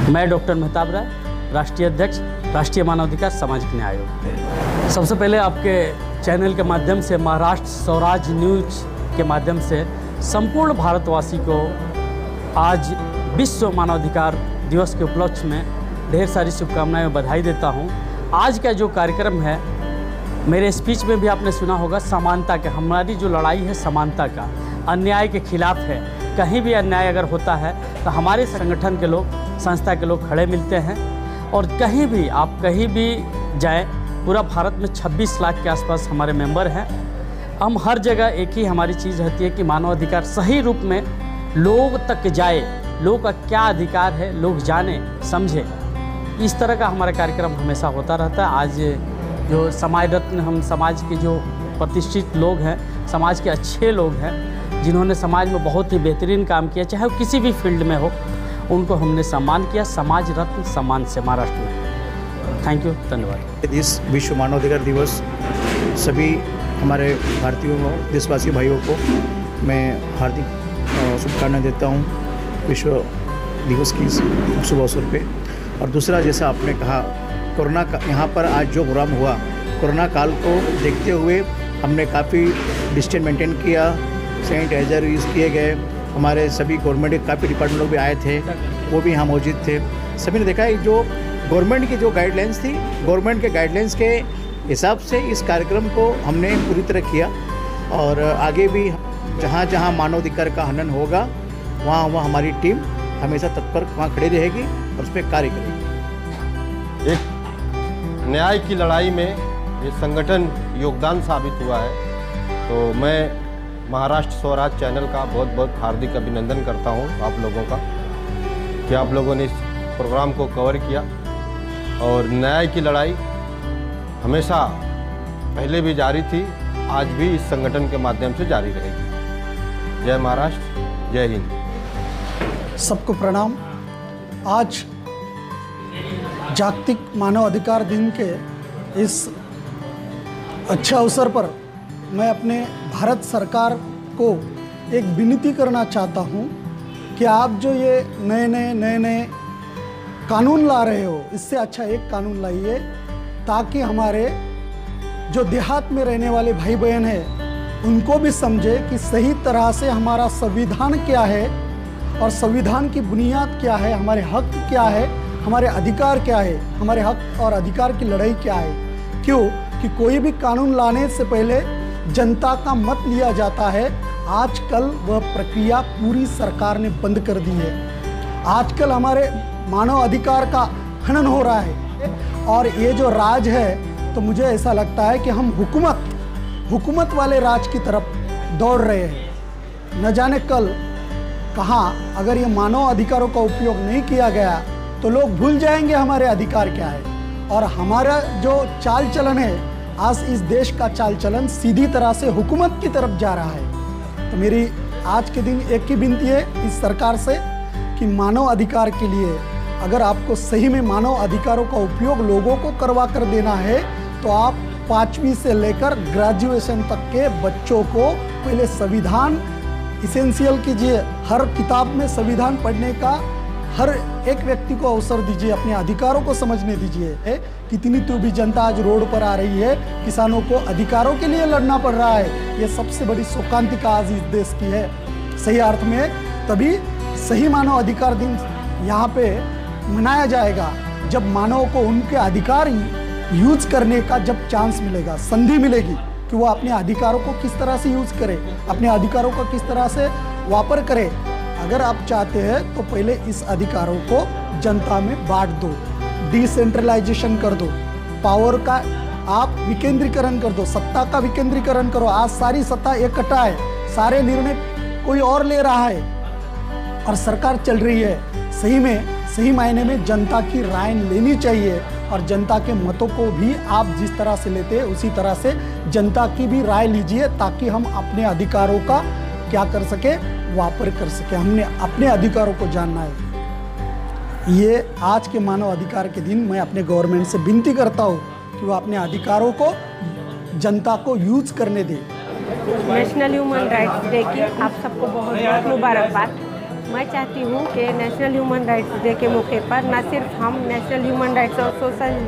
मैं डॉक्टर मेहताब राय, राष्ट्रीय अध्यक्ष, राष्ट्रीय मानवाधिकार सामाजिक न्याय आयोग। सबसे पहले आपके चैनल के माध्यम से, महाराष्ट्र स्वराज न्यूज के माध्यम से संपूर्ण भारतवासी को आज विश्व मानवाधिकार दिवस के उपलक्ष्य में ढेर सारी शुभकामनाएं, बधाई देता हूं। आज का जो कार्यक्रम है, मेरे स्पीच में भी आपने सुना होगा, समानता का, हमारी जो लड़ाई है समानता का, अन्याय के खिलाफ है। कहीं भी अन्याय अगर होता है तो हमारे संगठन के लोग, संस्था के लोग खड़े मिलते हैं। और कहीं भी आप कहीं भी जाएं, पूरा भारत में 26 लाख के आसपास हमारे मेंबर हैं। हम हर जगह एक ही हमारी चीज़ रहती है कि मानवाधिकार सही रूप में लोग तक जाए, लोगों का क्या अधिकार है लोग जाने समझे। इस तरह का हमारा कार्यक्रम हमेशा होता रहता है। आज जो समाज रत्न, हम समाज के जो प्रतिष्ठित लोग हैं, समाज के अच्छे लोग हैं, जिन्होंने समाज में बहुत ही बेहतरीन काम किया, चाहे वो किसी भी फील्ड में हो, उनको हमने सम्मान किया। समाज रत्न सम्मान से महाराष्ट्र में। थैंक यू, धन्यवाद। इस विश्व मानवाधिकार दिवस सभी हमारे भारतीयों को, देशवासी भाइयों को मैं हार्दिक शुभकामनाएं देता हूं विश्व दिवस की शुभ अवसर पे। और दूसरा, जैसा आपने कहा, कोरोना का यहाँ पर आज जो प्रोग्राम हुआ, कोरोना काल को देखते हुए हमने काफ़ी डिस्टेंस मेंटेन किया, सैनिटाइज़र यूज़ किए गए। हमारे सभी गवर्नमेंट के काफ़ी डिपार्टमेंट लोग भी आए थे, वो भी यहाँ मौजूद थे। सभी ने देखा है जो गवर्नमेंट की जो गाइडलाइंस थी, गवर्नमेंट के गाइडलाइंस के हिसाब से इस कार्यक्रम को हमने पूरी तरह किया। और आगे भी जहाँ जहाँ मानवाधिकार का हनन होगा, वहाँ वहाँ हमारी टीम हमेशा तत्पर वहाँ खड़ी रहेगी और उस पर कार्य करेगी। एक न्याय की लड़ाई में ये संगठन योगदान साबित हुआ है। तो मैं महाराष्ट्र स्वराज चैनल का बहुत बहुत हार्दिक अभिनंदन करता हूं आप लोगों का कि आप लोगों ने इस प्रोग्राम को कवर किया। और न्याय की लड़ाई हमेशा पहले भी जारी थी, आज भी इस संगठन के माध्यम से जारी रहेगी। जय महाराष्ट्र, जय हिंद। सबको प्रणाम। आज जागतिक मानव अधिकार दिन के इस अच्छे अवसर पर मैं अपने भारत सरकार को एक विनती करना चाहता हूं कि आप जो ये नए कानून ला रहे हो, इससे अच्छा एक कानून लाइए ताकि हमारे जो देहात में रहने वाले भाई बहन हैं उनको भी समझे कि सही तरह से हमारा संविधान क्या है और संविधान की बुनियाद क्या है, हमारे हक क्या है, हमारे अधिकार क्या है, हमारे हक और अधिकार की लड़ाई क्या है। क्यों कि कोई भी कानून लाने से पहले जनता का मत लिया जाता है। आजकल वह प्रक्रिया पूरी सरकार ने बंद कर दी है। आजकल हमारे मानव अधिकार का हनन हो रहा है और ये जो राज है, तो मुझे ऐसा लगता है कि हम हुकूमत वाले राज की तरफ दौड़ रहे हैं। न जाने कल कहाँ अगर ये मानव अधिकारों का उपयोग नहीं किया गया तो लोग भूल जाएंगे हमारे अधिकार क्या है। और हमारा जो चाल चलन है, आज इस देश का चाल चलन सीधी तरह से हुकूमत की तरफ जा रहा है। तो मेरी आज के दिन एक ही विनती है इस सरकार से कि मानव अधिकार के लिए अगर आपको सही में मानव अधिकारों का उपयोग लोगों को करवा कर देना है, तो आप 5वीं से लेकर ग्रेजुएशन तक के बच्चों को पहले संविधान इसेंशियल कीजिए। हर किताब में संविधान पढ़ने का हर एक व्यक्ति को अवसर दीजिए, अपने अधिकारों को समझने दीजिए। कितनी तो भी जनता आज रोड पर आ रही है, किसानों को अधिकारों के लिए लड़ना पड़ रहा है। ये सबसे बड़ी शोकांतिका आज इस देश की है सही अर्थ में। तभी सही मानव अधिकार दिन यहाँ पे मनाया जाएगा जब मानव को उनके अधिकार यूज करने का जब चांस मिलेगा, संधि मिलेगी कि वो अपने अधिकारों को किस तरह से यूज करे, अपने अधिकारों को किस तरह से वापर करे। अगर आप चाहते हैं तो पहले इस अधिकारों को जनता में बांट दो, डिसेंट्रलाइजेशन कर दो, पावर का आप विकेंद्रीकरण कर दो, सत्ता का विकेंद्रीकरण करो। आज सारी सत्ता इकट्ठा है, सारे निर्णय कोई और ले रहा है और सरकार चल रही है। सही मायने में जनता की राय लेनी चाहिए और जनता के मतों को भी आप जिस तरह से लेते हैं उसी तरह से जनता की भी राय लीजिए, ताकि हम अपने अधिकारों का क्या कर सके, वापर कर सके। हमने अपने अधिकारों को जानना है। ये आज के मानव अधिकार के दिन मैं अपने गवर्नमेंट से विनती करता हूँ कि वो अपने अधिकारों को जनता को यूज करने दे। नेशनल ह्यूमन राइट्स डे की आप सबको बहुत बहुत मुबारकबाद। मैं चाहती हूँ कि नेशनल ह्यूमन राइट्स डे के मौके पर न सिर्फ हम नेशनल ह्यूमन राइट्स और सोशल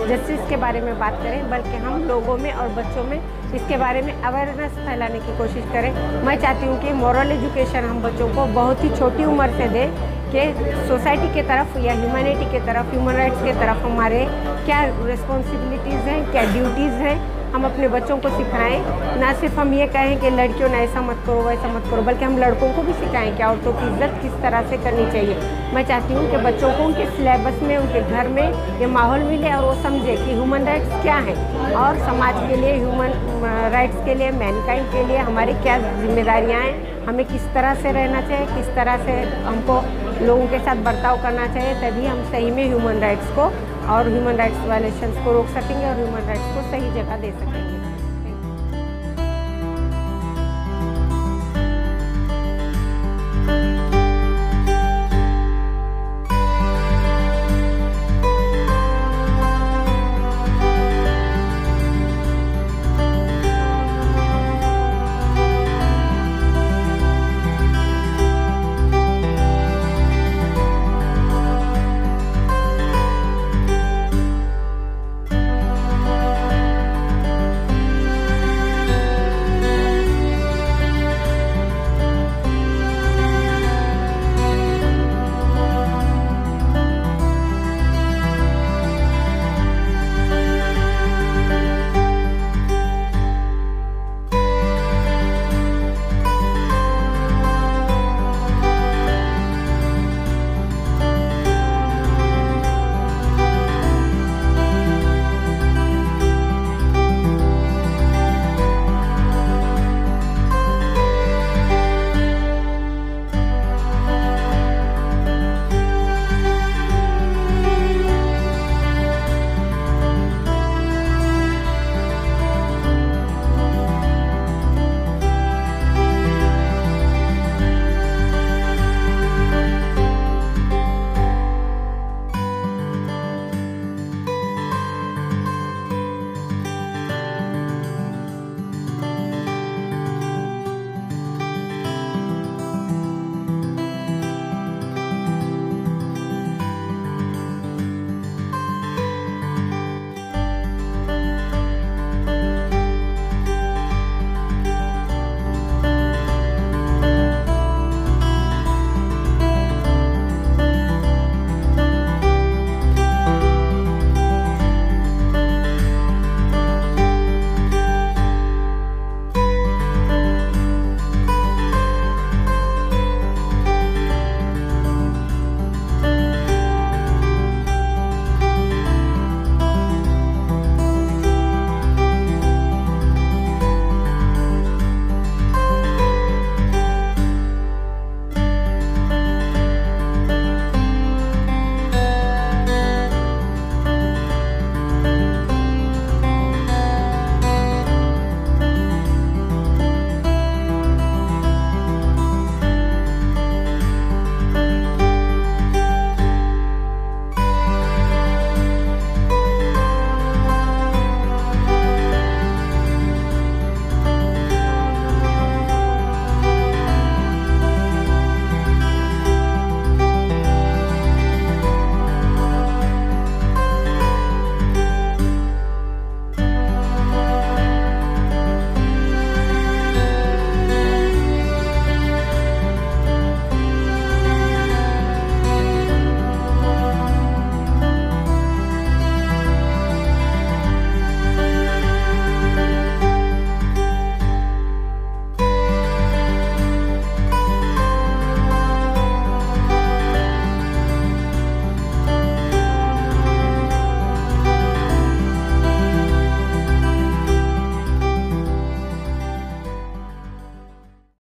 जस्टिस के बारे में बात करें, बल्कि हम लोगों में और बच्चों में इसके बारे में अवेयरनेस फैलाने की कोशिश करें। मैं चाहती हूँ कि मॉरल एजुकेशन हम बच्चों को बहुत ही छोटी उम्र से दें कि सोसाइटी के तरफ या ह्यूमैनिटी के तरफ, ह्यूमन राइट्स के तरफ हमारे क्या रिस्पॉन्सिबिलिटीज़ हैं, क्या ड्यूटीज़ हैं, हम अपने बच्चों को सिखाएं। ना सिर्फ हम ये कहें कि लड़कियों ने ऐसा मत करो वैसा मत करो, बल्कि हम लड़कों को भी सिखाएं कि औरतों की इज्जत किस तरह से करनी चाहिए। मैं चाहती हूँ कि बच्चों को उनके सिलेबस में, उनके घर में ये माहौल मिले और वो समझे कि ह्यूमन राइट्स क्या हैं और समाज के लिए, ह्यूमन राइट्स के लिए, मैनकाइंड के लिए हमारी क्या जिम्मेदारियाँ हैं, हमें किस तरह से रहना चाहिए, किस तरह से हमको लोगों के साथ बर्ताव करना चाहिए। तभी हम सही में ह्यूमन राइट्स को और ह्यूमन राइट्स वायलेशंस को रोक सकेंगे और ह्यूमन राइट्स को सही जगह दे सकेंगे।